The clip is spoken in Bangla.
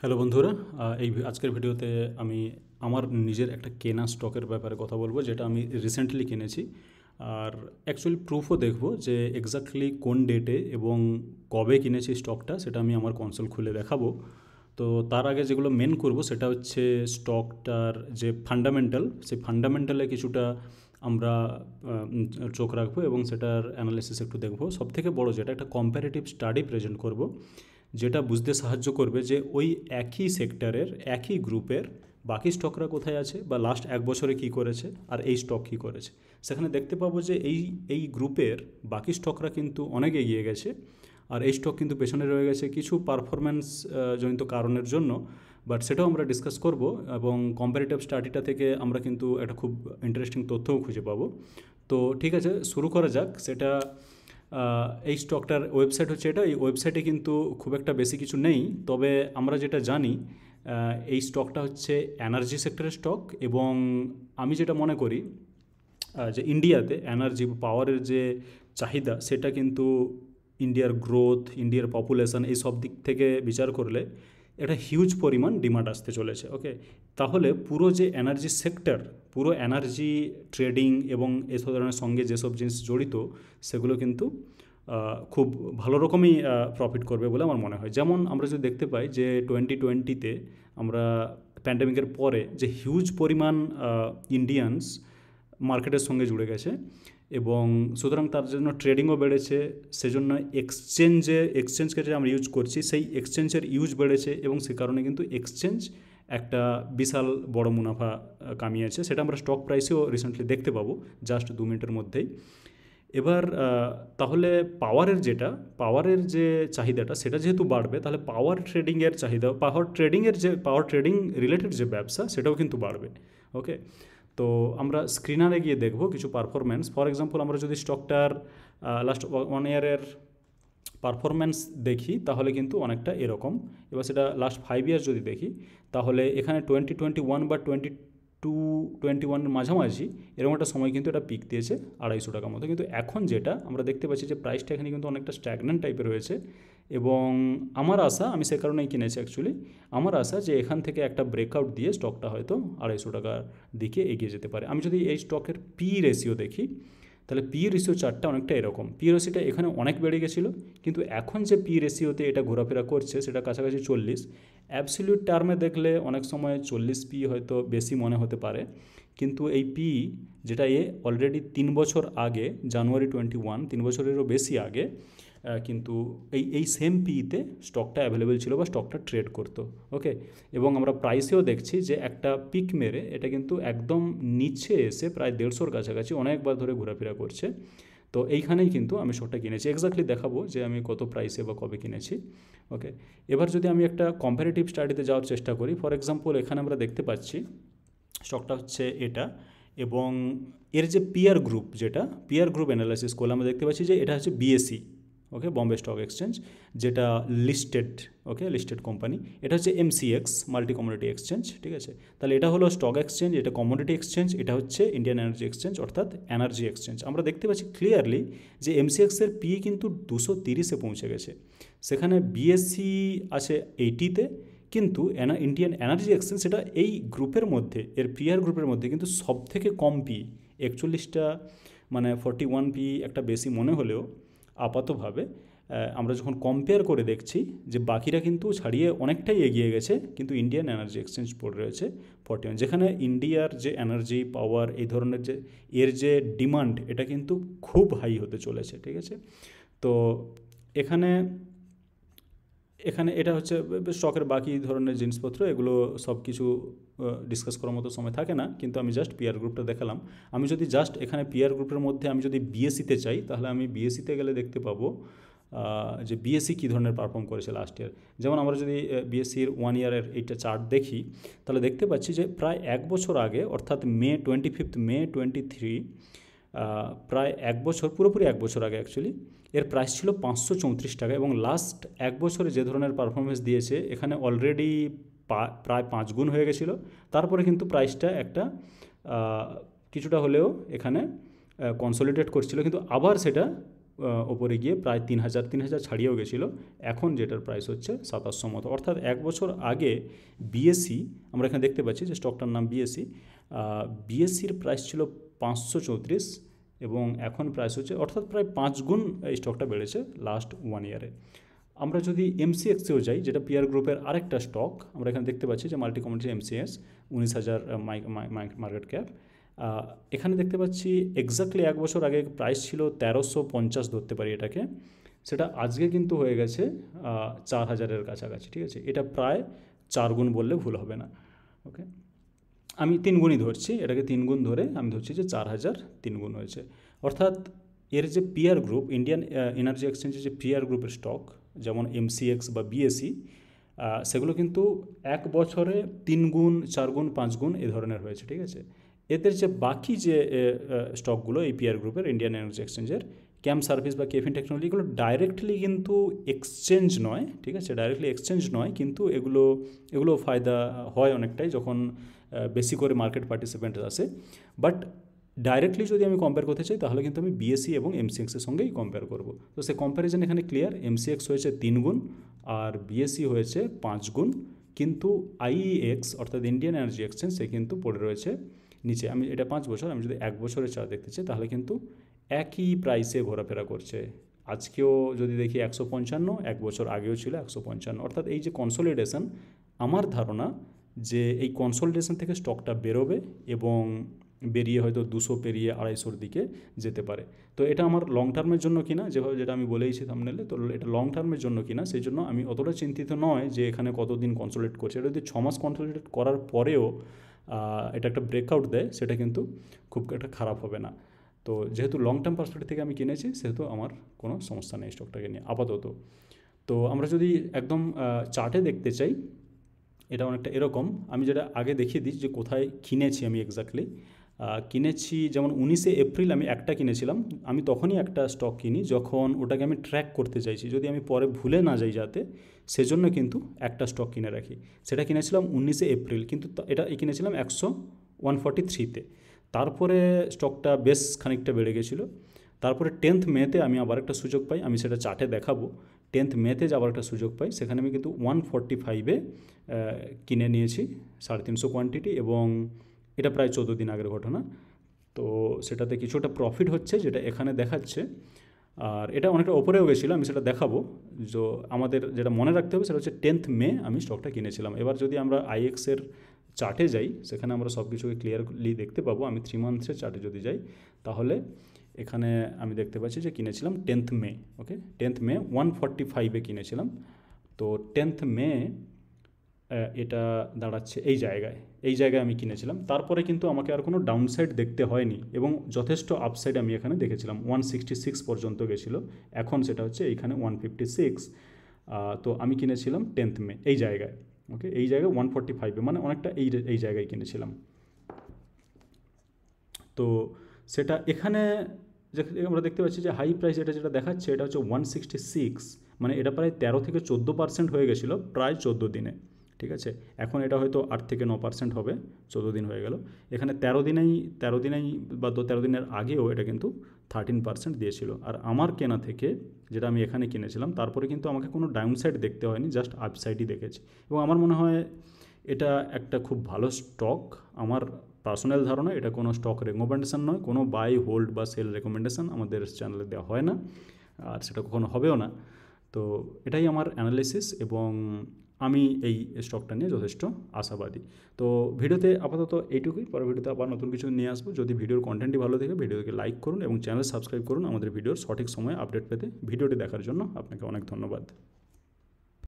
হ্যালো বন্ধুরা, আজকের ভিডিওতে আমি আমার নিজের একটা কেনা স্টকের ব্যাপারে কথা বলবো, যেটা আমি রিসেন্টলি কিনেছি। আর অ্যাকচুয়ালি প্রুফও দেখবো যে এক্স্যাক্টলি কোন ডেটে এবং কবে কিনেছি স্টকটা, সেটা আমি আমার কনসোল খুলে দেখাবো। তো তার আগে যেগুলো মেন করব সেটা হচ্ছে স্টকটার যে ফান্ডামেন্টাল, সেই ফান্ডামেন্টালে কিছুটা আমরা চোখ রাখবো এবং সেটার অ্যানালিসিস একটু দেখবো। সবথেকে বড় যেটা, একটা কম্প্যারেটিভ স্টাডি প্রেজেন্ট করব, যেটা বুঝতে সাহায্য করবে যে ওই একই সেক্টরের একই গ্রুপের বাকি স্টকরা কোথায় আছে বা লাস্ট এক বছরে কী করেছে আর এই স্টক কী করেছে। সেখানে দেখতে পাবো যে এই এই গ্রুপের বাকি স্টকরা কিন্তু অনেক এগিয়ে গেছে, আর এই স্টক কিন্তু পেছনে রয়ে গেছে কিছু পারফরম্যান্স জনিত কারণের জন্য। বাট সেটাও আমরা ডিসকাস করব, এবং কম্পারেটিভ স্টাডিটা থেকে আমরা কিন্তু একটা খুব ইন্টারেস্টিং তথ্যও খুঁজে পাবো। তো ঠিক আছে, শুরু করা যাক। সেটা এই স্টকটার ওয়েবসাইট হচ্ছে এটা। এই ওয়েবসাইটে কিন্তু খুব একটা বেশি কিছু নেই, তবে আমরা যেটা জানি এই স্টকটা হচ্ছে এনার্জি সেক্টরের স্টক। এবং আমি যেটা মনে করি যে ইন্ডিয়াতে এনার্জি পাওয়ারের যে চাহিদা, সেটা কিন্তু ইন্ডিয়ার গ্রোথ, ইন্ডিয়ার পপুলেশন, এই সব দিক থেকে বিচার করলে একটা হিউজ পরিমাণ ডিমান্ড আসতে চলেছে। ওকে, তাহলে পুরো যে এনার্জি সেক্টর, পুরো এনার্জি ট্রেডিং এবং এসব ধরনের সঙ্গে যেসব জিনিস জড়িত, সেগুলো কিন্তু খুব ভালো রকমই প্রফিট করবে বলে আমার মনে হয়। যেমন আমরা যদি দেখতে পাই যে 2020-তে আমরা প্যান্ডেমিকের পরে যে হিউজ পরিমাণ ইন্ডিয়ানস মার্কেটের সঙ্গে জুড়ে গেছে, এবং সুতরাং তার জন্য ট্রেডিংও বেড়েছে। সেজন্য এক্সচেঞ্জকে যে আমরা ইউজ করছি, সেই এক্সচেঞ্জের ইউজ বেড়েছে, এবং সে কারণে কিন্তু এক্সচেঞ্জ একটা বিশাল বড় মুনাফা কামিয়েছে। সেটা আমরা স্টক প্রাইসেও রিসেন্টলি দেখতে পাবো জাস্ট 2 মিনিটের মধ্যেই। এবার তাহলে পাওয়ারের যে চাহিদাটা, সেটা যেহেতু বাড়বে, তাহলে পাওয়ার ট্রেডিংয়ের চাহিদা, পাওয়ার ট্রেডিং রিলেটেড যে ব্যবসা, সেটাও কিন্তু বাড়বে। ওকে, তো আমরা স্ক্রিনারে গিয়ে দেখব কিছু পারফরম্যান্স। ফর এক্সাম্পল, আমরা যদি স্টকটার লাস্ট 1 ইয়ারের পারফরম্যান্স দেখি, তাহলে কিন্তু অনেকটা এরকম। এবার সেটা লাস্ট 5 ইয়ার্স যদি দেখি, তাহলে এখানে 2021 বা 2021-এর মাঝামাঝি এরকম একটা সময় কিন্তু এটা পিক দিয়েছে 250 টাকার মতো। কিন্তু এখন যেটা আমরা দেখতে পাচ্ছি যে প্রাইসটা এখানে কিন্তু অনেকটা স্ট্যাগন্যান্ট টাইপের রয়েছে। এবং আমার আশা, আমি সে কারণেই কিনেছি অ্যাকচুয়ালি, আমার আশা যে এখান থেকে একটা ব্রেকআউট দিয়ে স্টকটা হয়তো 250 টাকার দিকে এগিয়ে যেতে পারে। আমি যদি এই স্টকের পি রেশিও দেখি, তাহলে পি রেশিও চার্টটা অনেকটা এরকম। পি রেশিওটা এখানে অনেক বেড়ে গেছিলো, কিন্তু এখন যে পি রেশিওতে এটা ঘোরাফেরা করছে, সেটা কাছাকাছি 40। অ্যাবসলিউট টার্মে দেখলে অনেক সময় 40 পি হয়তো বেশি মনে হতে পারে, কিন্তু এই পি, যেটা অলরেডি 3 বছর আগে, জানুয়ারি 21, 3 বছরেরও বেশি আগে, কিন্তু এই সেম পিতে স্টকটা অ্যাভেলেবেল ছিল বা স্টকটা ট্রেড করতো। ওকে, এবং আমরা প্রাইসেও দেখছি যে একটা পিক মেরে এটা কিন্তু একদম নিচে এসে প্রায় 150-র কাছাকাছি অনেকবার ধরে ঘোরাফেরা করছে। তো এইখানেই কিন্তু আমি স্টকটা কিনেছি। এক্স্যাক্টলি দেখাবো যে আমি কত প্রাইসে বা কবে কিনেছি। ওকে, এবার যদি আমি একটা কম্পারেটিভ স্টাডিতে যাওয়ার চেষ্টা করি, ফর এক্সাম্পল এখানে আমরা দেখতে পাচ্ছি স্টকটা হচ্ছে এটা, এবং এর যে পিয়ার গ্রুপ অ্যানালাইসিস করলে আমরা দেখতে পাচ্ছি যে এটা হচ্ছে বিএসসি। ওকে, বম্বে স্টক এক্সচেঞ্জ, যেটা লিস্টেড কোম্পানি। এটা হচ্ছে এমসিএক্স, মাল্টি কমোডিটি এক্সচেঞ্জ। ঠিক আছে, তাহলে এটা হলো স্টক এক্সচেঞ্জ, এটা কমোডিটি এক্সচেঞ্জ, এটা হচ্ছে ইন্ডিয়ান এনার্জি এক্সচেঞ্জ, অর্থাৎ এনার্জি এক্সচেঞ্জ। আমরা দেখতে পাচ্ছি ক্লিয়ারলি যে এমসিএক্সের পি কিন্তু 230-এ পৌঁছে গেছে, সেখানে বিএসসি আছে 80-তে, কিন্তু ইন্ডিয়ান এনার্জি এক্সচেঞ্জ সেটা এই গ্রুপের মধ্যে, এর পিয়ার গ্রুপের মধ্যে কিন্তু সব থেকে কম পি, 41টা, মানে 41 পি একটা বেশি মনে হলেও আপাতভাবে আমরা যখন কম্পেয়ার করে দেখছি যে বাকিরা কিন্তু ছাড়িয়ে অনেকটাই এগিয়ে গেছে, কিন্তু ইন্ডিয়ান এনার্জি এক্সচেঞ্জ পড়ে রয়েছে 41, যেখানে ইন্ডিয়ার যে এনার্জি পাওয়ার, এই ধরনের যে এর যে ডিমান্ড, এটা কিন্তু খুব হাই হতে চলেছে। ঠিক আছে, তো এখানে এখানে এটা হচ্ছে স্টকের বাকি ধরনের জিনিসপত্র, এগুলো সব কিছু ডিসকাস করার মতো সময় থাকে না, কিন্তু আমি জাস্ট পিয়ার গ্রুপটা দেখালাম। আমি যদি জাস্ট এখানে পিয়ার গ্রুপের মধ্যে আমি যদি বিএসসিতে চাই, তাহলে আমি বিএসসিতে গেলে দেখতে পাবো যে বিএসসি কী ধরনের পারফর্ম করেছে লাস্ট ইয়ার। যেমন আমরা যদি বিএসসির 1 ইয়ারের এইটা চার্ট দেখি, তাহলে দেখতে পাচ্ছি যে প্রায় 1 বছর আগে, অর্থাৎ মে 23, প্রায় 1 বছর, পুরোপুরি 1 বছর আগে অ্যাকচুয়ালি, এর প্রাইস ছিল 534 টাকা, এবং লাস্ট 1 বছরে যে ধরনের পারফরমেন্স দিয়েছে, এখানে অলরেডি প্রায় 5 গুণ হয়ে গেছিলো। তারপরে কিন্তু প্রাইসটা একটা কিছুটা হলেও এখানে কনসলিডেট করছিল, কিন্তু আবার সেটা ওপরে গিয়ে প্রায় 3,000 ছাড়িয়েও গেছিলো। এখন যেটার প্রাইস হচ্ছে 2700 মতো, অর্থাৎ 1 বছর আগে বিএসসি, আমরা এখানে দেখতে পাচ্ছি যে স্টকটার নাম বিএসসি, বিএসসির প্রাইস ছিল 534 এবং এখন প্রাইস হচ্ছে, অর্থাৎ প্রায় 5 গুণ এই স্টকটা বেড়েছে লাস্ট 1 ইয়ারে। আমরা যদি এমসিএক্সেও যাই, যেটা পিয়ার গ্রুপের আরেকটা স্টক, আমরা এখানে দেখতে পাচ্ছি যে multi commodity MCX 19,000 market cap. এখানে দেখতে পাচ্ছি এক্স্যাক্টলি 1 বছর আগে প্রাইস ছিল 1350 ধরতে পারি এটাকে, সেটা আজকে কিন্তু হয়ে গেছে 4,000-এর কাছাকাছি। ঠিক আছে, এটা প্রায় 4 গুণ বললে ভুল হবে না। ওকে, আমি 3 গুণই ধরছি, এটাকে 3 গুণ ধরে আমি ধরছি যে 4,000 3 গুণ হয়েছে। অর্থাৎ এর যে পিয়ার গ্রুপ, ইন্ডিয়ান এনার্জি এক্সচেঞ্জের যে পিয়ার গ্রুপের স্টক, যেমন এমসিএক্স বা বিএসসি, সেগুলো কিন্তু 1 বছরে 3 গুণ 4 গুণ 5 গুণ এ ধরনের হয়েছে। ঠিক আছে, এদের যে বাকি যে স্টকগুলো এই পিয়ার গ্রুপের ইন্ডিয়ান এনার্জি এক্সচেঞ্জের, ক্যাম সার্ভিস বা কেফিন টেকনোলজি, এগুলো ডাইরেক্টলি কিন্তু এক্সচেঞ্জ নয়। ঠিক আছে, ডাইরেক্টলি এক্সচেঞ্জ নয়, কিন্তু এগুলো ফায়দা হয় অনেকটাই যখন বেশি করে মার্কেট পার্টিসিপেন্ট আসে। বাট ডাইরেক্টলি যদি আমি কম্পেয়ার করতে চাই তাহলে কিন্তু আমি বিএসসি এবং এমসিএক্সের সঙ্গেই কম্পেয়ার করব। তো সে কম্প্যারিজন এখানে ক্লিয়ার। এমসিএক্স হয়েছে 3 গুণ আর বিএসসি হয়েছে 5 গুণ, কিন্তু আইইএক্স অর্থাৎ ইন্ডিয়ান এনার্জি এক্সচেঞ্জ সে কিন্তু পড়ে রয়েছে নিচে। আমি এটা 5 বছর, আমি যদি 1 বছরের চার্ট দেখতে চাই তাহলে কিন্তু একই প্রাইসে ঘোরাফেরা করছে। আজকেও যদি দেখি 155, 1 বছর আগেও ছিল 155। অর্থাৎ এই যে কনসোলিডেশন, আমার ধারণা যে এই কনসোলিডেশন থেকে স্টকটা বেরোবে এবং বেরিয়ে হয়তো 200 পেরিয়ে 250-র দিকে যেতে পারে। তো এটা আমার লং টার্মের জন্য কিনা, যেটা আমি বলেইছি থাম্বনেলে, তো এটা লং টার্মের জন্য কিনা সেই জন্য আমি অতটা চিন্তিত নয় যে এখানে কতদিন কনসোলিডেট করছে। এটা যদি 6 মাস কনসোলিডেট করার পরেও এটা একটা ব্রেকআউট দেয়, সেটা কিন্তু খুব একটা খারাপ হবে না। তো যেহেতু লং টার্ম পার্সপেক্টিভ থেকে আমি কিনেছি, সেহেতু আমার কোনো সমস্যা নেই স্টকটাকে নিয়ে আপাতত। তো আমরা যদি একদম চার্টে দেখতে চাই, এটা অনেকটা এরকম। আমি যেটা আগে দেখিয়ে দিই যে কোথায় কিনেছি আমি এক্স্যাক্টলি। কিনেছি যেমন 19শে এপ্রিল আমি একটা কিনেছিলাম। আমি তখনই একটা স্টক কিনি যখন ওটাকে আমি ট্র্যাক করতে চাইছি, যদি আমি পরে ভুলে না যাই যাতে, সেজন্য কিন্তু একটা স্টক কিনে রাখি। সেটা কিনেছিলাম 19শে এপ্রিল, কিন্তু এটা কিনেছিলাম 143-তে। তারপরে স্টকটা বেশ খানিকটা বেড়ে গেছিলো। তারপরে 10th মেতে আমি আবার একটা সুযোগ পাই, আমি সেটা চার্টে দেখাবো। 10th মেতে যে আবার একটা সুযোগ পাই, সেখানে আমি কিন্তু 145-এ কিনে নিয়েছি 350 কোয়ান্টিটি, এবং এটা প্রায় 14 দিন আগের ঘটনা। তো সেটাতে কিছুটা প্রফিট হচ্ছে, যেটা এখানে দেখাচ্ছে। আর এটা অনেকটা ওপরেও গেছিলো, আমি সেটা দেখাবো। যে আমাদের যেটা মনে রাখতে হবে সেটা হচ্ছে 10th মে আমি স্টকটা কিনেছিলাম। এবার যদি আমরা আইএক্সের চার্টে যাই, সেখানে আমরা সব কিছুকে ক্লিয়ারলি দেখতে পাবো। আমি 3 মান্থসের চার্টে যদি যাই, তাহলে এখানে আমি দেখতে পাচ্ছি যে কিনেছিলাম 10th মে। ওকে, 10th মে 145-এ কিনেছিলাম। তো 10th মে এটা দাঁড়াচ্ছে এই জায়গায় আমি কিনেছিলাম। তারপরে কিন্তু আমাকে আর কোনো ডাউনসাইড দেখতে হয়নি, এবং যথেষ্ট আপসাইড আমি এখানে দেখেছিলাম। 166 পর্যন্ত গেছিলো, এখন সেটা হচ্ছে এইখানে 156। তো আমি কিনেছিলাম 10th মে এই জায়গায়। ওকে, এই জায়গায় 145-এ, মানে অনেকটা এই জায়গায় কিনেছিলাম। তো সেটা এখানে আমরা দেখতে পাচ্ছি যে হাই প্রাইস যেটা দেখাচ্ছে, এটা হচ্ছে 166, মানে এটা প্রায় 13 থেকে 14% হয়ে গেছিলো প্রায় 14 দিনে। ঠিক আছে, এখন এটা হয়তো 8 থেকে 9% হবে, 14 দিন হয়ে গেল। এখানে 13 দিনেই বা 13 দিনের আগেও এটা কিন্তু 13% দিয়েছিল। আর আমার কেনা থেকে, যেটা আমি এখানে কিনেছিলাম, তারপরে কিন্তু আমাকে কোনো ডাউনসাইড দেখতে হয়নি, জাস্ট আপসাইডই দেখেছি। এবং আমার মনে হয় এটা একটা খুব ভালো স্টক। আমার পার্সোনাল ধারণা, এটা কোনো স্টক রেকমেন্ডেশন নয়, কোনো বাই হোল্ড বা সেল রেকমেন্ডেশন আমাদের চ্যানেলে দেওয়া হয় না, আর সেটা কখনো হবেও না। তো এটাই আমার অ্যানালিসিস, এবং আমি এই স্টকটা নিয়ে যথেষ্ট আশাবাদী। তো ভিডিওতে আপাতত এইটুকুই। পরের ভিডিওতে আবার নতুন কিছু নিয়ে আসবো। যদি ভিডিওর কন্টেন্টই ভালো থাকে, ভিডিওকে লাইক করুন এবং চ্যানেল সাবস্ক্রাইব করুন আমাদের ভিডিওর সঠিক সময়ে আপডেট পেতে। ভিডিওটি দেখার জন্য আপনাকে অনেক ধন্যবাদ।